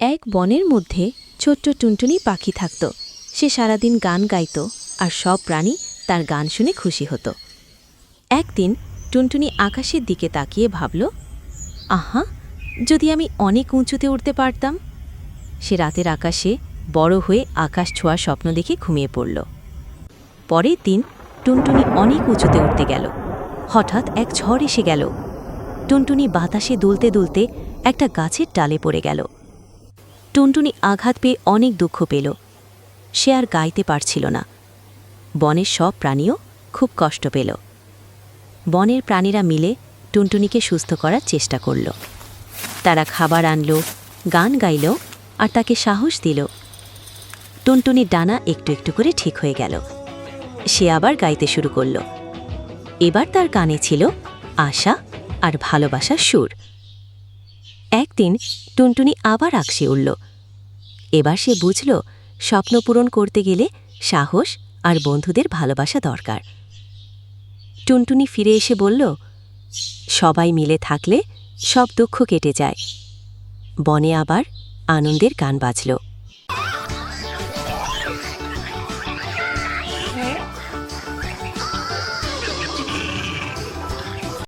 এক বনের মধ্যে ছোট্ট টুনটুনি পাখি থাকত। সে সারাদিন গান গাইত আর সব প্রাণী তার গান শুনে খুশি হতো। একদিন টুনটুনি আকাশের দিকে তাকিয়ে ভাবল, আহা, যদি আমি অনেক উঁচুতে উঠতে পারতাম। সে রাতের আকাশে বড় হয়ে আকাশ ছোঁয়ার স্বপ্ন দেখে ঘুমিয়ে পড়ল। পরের দিন টুনটুনি অনেক উঁচুতে উঠতে গেল। হঠাৎ এক ঝড় এসে গেল। টুনটুনি বাতাসে দুলতে দুলতে একটা গাছের ডালে পড়ে গেল। টুনটুনি আঘাত পেয়ে অনেক দুঃখ পেল। সে আর গাইতে পারছিল না। বনের সব প্রাণীও খুব কষ্ট পেল। বনের প্রাণীরা মিলে টুনটুনিকে সুস্থ করার চেষ্টা করল। তারা খাবার আনল, গান গাইল আর তাকে সাহস দিল। টুনটুনির ডানা একটু একটু করে ঠিক হয়ে গেল। সে আবার গাইতে শুরু করল। এবার তার কানে ছিল আশা আর ভালোবাসার সুর। একদিন টুনটুনি আবার আকাশে উড়ল। এবার সে বুঝল, স্বপ্ন পূরণ করতে গেলে সাহস আর বন্ধুদের ভালোবাসা দরকার। টুনটুনি ফিরে এসে বলল, সবাই মিলে থাকলে সব দুঃখ কেটে যায়। বনে আবার আনন্দের গান বাজল।